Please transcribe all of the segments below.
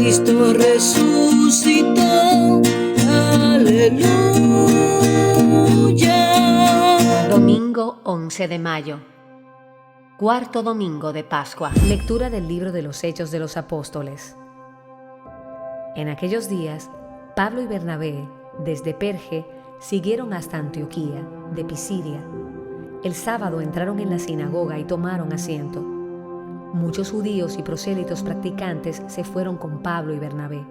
Cristo resucitó. Aleluya. Domingo 11 de mayo. Cuarto domingo de Pascua. Lectura del libro de los Hechos de los Apóstoles. En aquellos días, Pablo y Bernabé, desde Perge, siguieron hasta Antioquía, de Pisidia. El sábado entraron en la sinagoga y tomaron asiento. Muchos judíos y prosélitos practicantes se fueron con Pablo y Bernabé,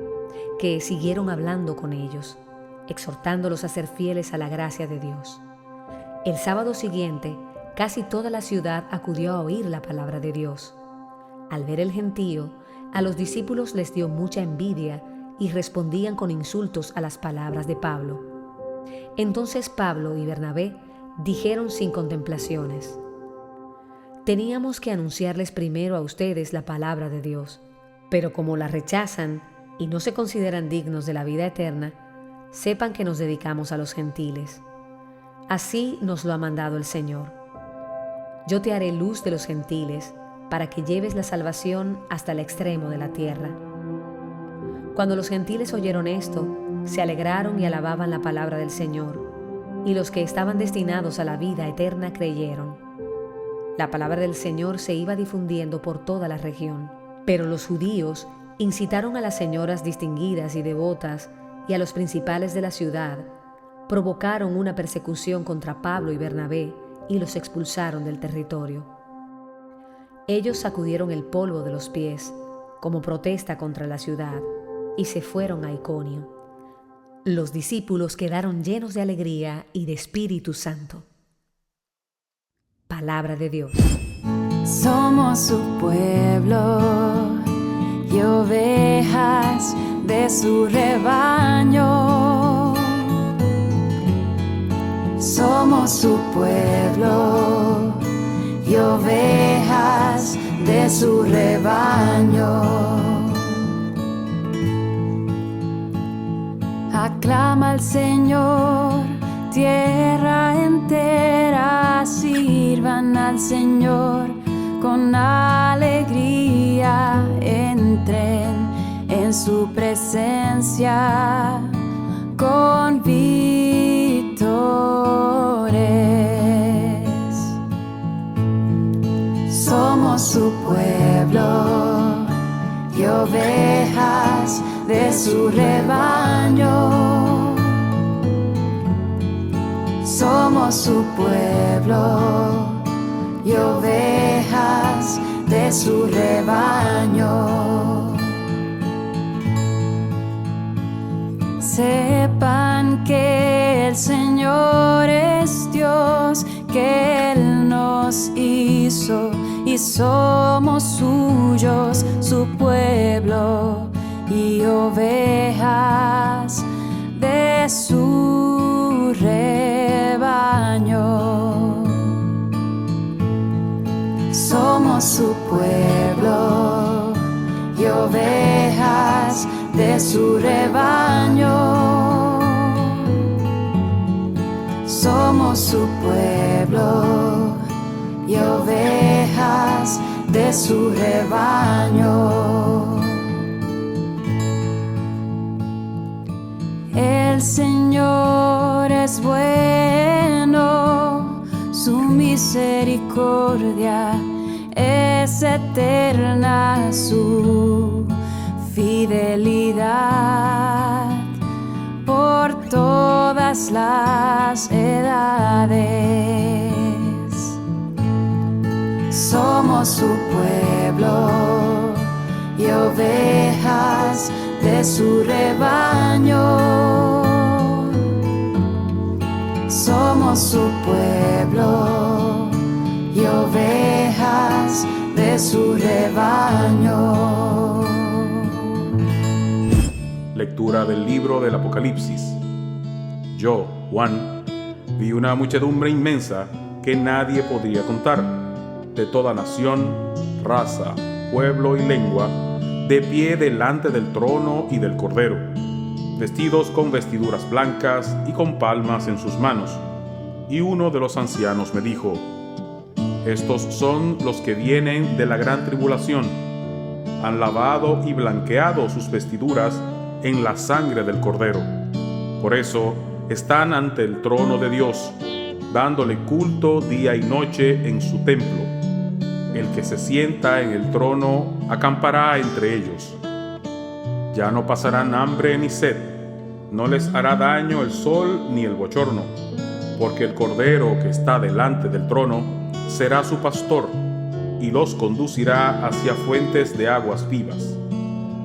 que siguieron hablando con ellos, exhortándolos a ser fieles a la gracia de Dios. El sábado siguiente, casi toda la ciudad acudió a oír la palabra de Dios. Al ver el gentío, a los discípulos les dio mucha envidia y respondían con insultos a las palabras de Pablo. Entonces Pablo y Bernabé dijeron sin contemplaciones: teníamos que anunciarles primero a ustedes la palabra de Dios, pero como la rechazan y no se consideran dignos de la vida eterna, sepan que nos dedicamos a los gentiles. Así nos lo ha mandado el Señor. Yo te haré luz de los gentiles, para que lleves la salvación hasta el extremo de la tierra. Cuando los gentiles oyeron esto, se alegraron y alababan la palabra del Señor, y los que estaban destinados a la vida eterna creyeron. La palabra del Señor se iba difundiendo por toda la región, pero los judíos incitaron a las señoras distinguidas y devotas y a los principales de la ciudad, provocaron una persecución contra Pablo y Bernabé y los expulsaron del territorio. Ellos sacudieron el polvo de los pies como protesta contra la ciudad y se fueron a Iconio. Los discípulos quedaron llenos de alegría y de Espíritu Santo. Palabra de Dios. Somos su pueblo y ovejas de su rebaño. Somos su pueblo y ovejas de su rebaño. Aclama al Señor, tierra entera, sirvan al Señor con alegría, entren en su presencia con vítores. Somos su pueblo y ovejas de su rebaño. Somos su pueblo y ovejas de su rebaño. Sepan que el Señor es Dios, que Él nos hizo y somos suyos, su pueblo y ovejas de su rebaño. Somos su pueblo y ovejas de su rebaño. Somos su pueblo y ovejas de su rebaño. El Señor es bueno, su misericordia es eterna, su fidelidad por todas las edades. Somos su pueblo y ovejas de su rebaño. Somos su pueblo y ovejas de su rebaño. Lectura del libro del Apocalipsis. Yo, Juan, vi una muchedumbre inmensa que nadie podría contar, de toda nación, raza, pueblo y lengua, de pie delante del trono y del Cordero, vestidos con vestiduras blancas y con palmas en sus manos. Y uno de los ancianos me dijo: estos son los que vienen de la gran tribulación. han lavado y blanqueado sus vestiduras en la sangre del Cordero. Por eso están ante el trono de Dios, dándole culto día y noche en su templo. El que se sienta en el trono acampará entre ellos. Ya no pasarán hambre ni sed, no les hará daño el sol ni el bochorno, porque el Cordero que está delante del trono será su pastor, y los conducirá hacia fuentes de aguas vivas,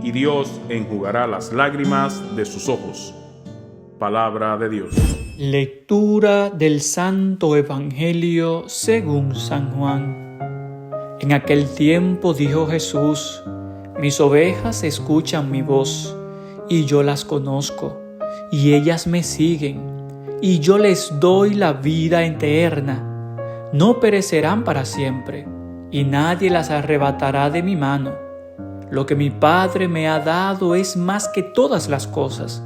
y Dios enjugará las lágrimas de sus ojos. Palabra de Dios. Lectura del Santo Evangelio según San Juan. En aquel tiempo dijo Jesús: mis ovejas escuchan mi voz, y yo las conozco, y ellas me siguen, y yo les doy la vida eterna. No perecerán para siempre, y nadie las arrebatará de mi mano. Lo que mi Padre me ha dado es más que todas las cosas,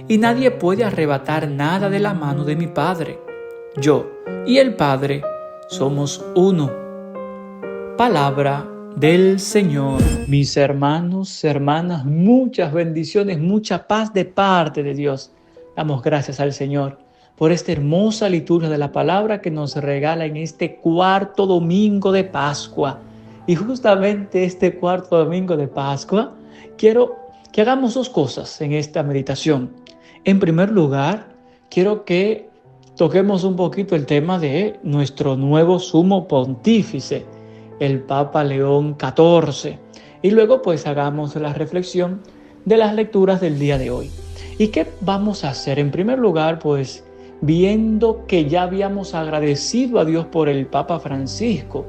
y nadie puede arrebatar nada de la mano de mi Padre. Yo y el Padre somos uno. Palabra del Señor. Mis hermanos, hermanas, muchas bendiciones, mucha paz de parte de Dios. Damos gracias al Señor por esta hermosa liturgia de la palabra que nos regala en este cuarto domingo de Pascua. Y justamente este cuarto domingo de Pascua quiero que hagamos dos cosas en esta meditación. En primer lugar, quiero que toquemos un poquito el tema de nuestro nuevo sumo pontífice, el Papa León XIV. Y luego pues hagamos la reflexión de las lecturas del día de hoy. ¿Y qué vamos a hacer? En primer lugar, pues viendo que ya habíamos agradecido a Dios por el Papa Francisco,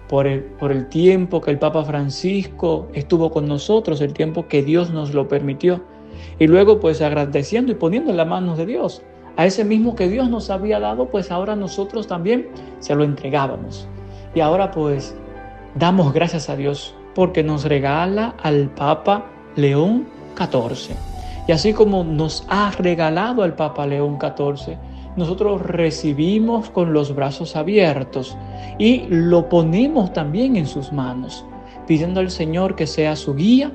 por el tiempo que el Papa Francisco estuvo con nosotros, el tiempo que Dios nos lo permitió. Y luego pues agradeciendo y poniendo en las manos de Dios a ese mismo que Dios nos había dado, pues ahora nosotros también se lo entregábamos. Y ahora pues damos gracias a Dios porque nos regala al Papa León XIV. Y así como nos ha regalado al Papa León XIV, nosotros recibimos con los brazos abiertos y lo ponemos también en sus manos, pidiendo al Señor que sea su guía.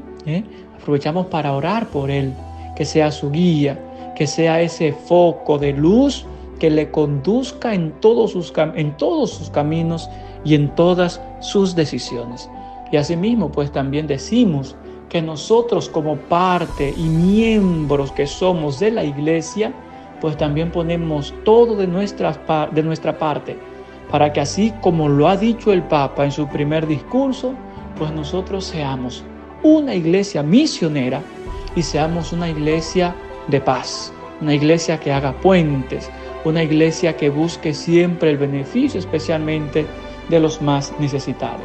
Aprovechamos para orar por Él, que sea su guía, que sea ese foco de luz que le conduzca en todos sus caminos y en todas sus decisiones. Y asimismo, pues también decimos que nosotros como parte y miembros que somos de la Iglesia, pues también ponemos todo de nuestra parte, para que así como lo ha dicho el Papa en su primer discurso, pues nosotros seamos una iglesia misionera y seamos una iglesia de paz, una iglesia que haga puentes, una iglesia que busque siempre el beneficio, especialmente de los más necesitados.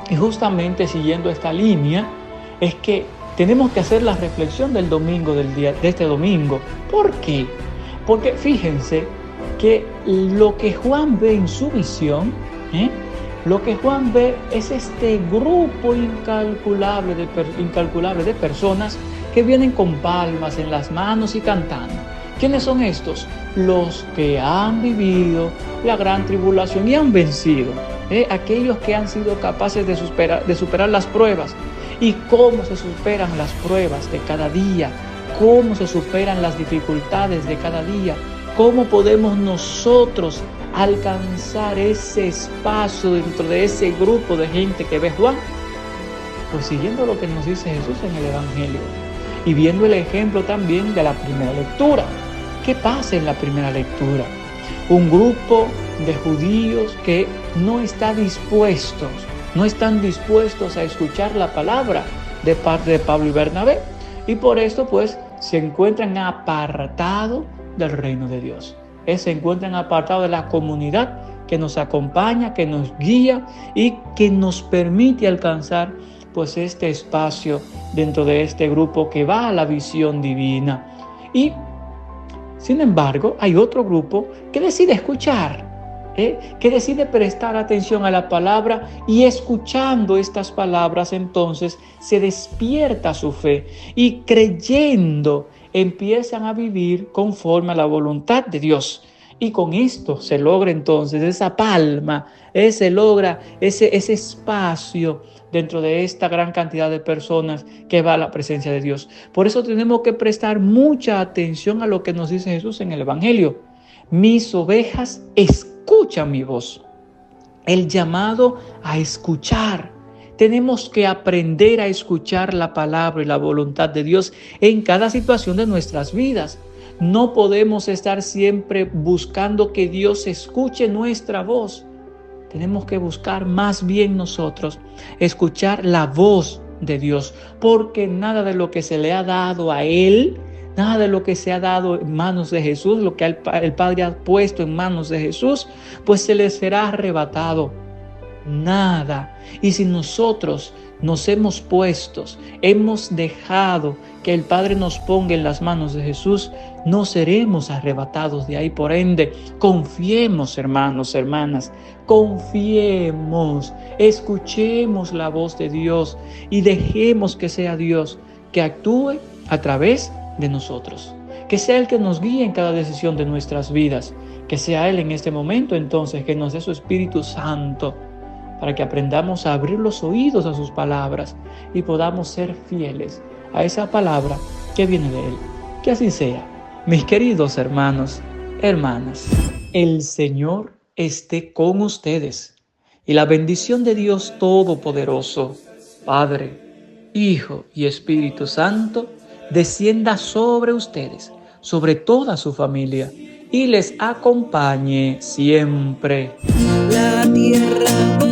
Y justamente siguiendo esta línea, es que tenemos que hacer la reflexión del domingo, de este domingo. ¿Por qué? Porque fíjense que lo que Juan ve en su visión, lo que Juan ve es este grupo incalculable de personas que vienen con palmas en las manos y cantando. ¿Quiénes son estos? Los que han vivido la gran tribulación y han vencido. Aquellos que han sido capaces de superar las pruebas. ¿Y cómo se superan las pruebas de cada día? ¿Cómo se superan las dificultades de cada día? ¿Cómo podemos nosotros alcanzar ese espacio dentro de ese grupo de gente que ve Juan? Pues siguiendo lo que nos dice Jesús en el Evangelio y viendo el ejemplo también de la primera lectura. ¿Qué pasa en la primera lectura? Un grupo de judíos que no están dispuestos a escuchar la palabra de parte de Pablo y Bernabé, y por esto pues se encuentran apartados del reino de Dios. Se encuentran apartados de la comunidad que nos acompaña, que nos guía y que nos permite alcanzar pues este espacio dentro de este grupo que va a la visión divina. Y sin embargo hay otro grupo que decide escuchar, que decide prestar atención a la palabra, y escuchando estas palabras entonces se despierta su fe y creyendo empiezan a vivir conforme a la voluntad de Dios. Y con esto se logra entonces esa palma, se logra ese espacio dentro de esta gran cantidad de personas que va a la presencia de Dios. Por eso tenemos que prestar mucha atención a lo que nos dice Jesús en el Evangelio. Mis ovejas escuchan mi voz. El llamado a escuchar. Tenemos que aprender a escuchar la palabra y la voluntad de Dios en cada situación de nuestras vidas. No podemos estar siempre buscando que Dios escuche nuestra voz. Tenemos que buscar más bien nosotros escuchar la voz de Dios, porque nada de lo que se le ha dado a Él, nada de lo que se ha dado en manos de Jesús, lo que el Padre ha puesto en manos de Jesús, pues se le será arrebatado. Nada. Y si nosotros nos hemos dejado que el Padre nos ponga en las manos de Jesús, no seremos arrebatados de ahí. Por ende, confiemos, hermanos, hermanas, confiemos, escuchemos la voz de Dios y dejemos que sea Dios que actúe a través de nosotros. Que sea Él que nos guíe en cada decisión de nuestras vidas. Que sea Él en este momento entonces que nos dé su Espíritu Santo, para que aprendamos a abrir los oídos a sus palabras y podamos ser fieles a esa palabra que viene de Él. Que así sea. Mis queridos hermanos, hermanas, el Señor esté con ustedes y la bendición de Dios Todopoderoso, Padre, Hijo y Espíritu Santo, descienda sobre ustedes, sobre toda su familia y les acompañe siempre. La tierra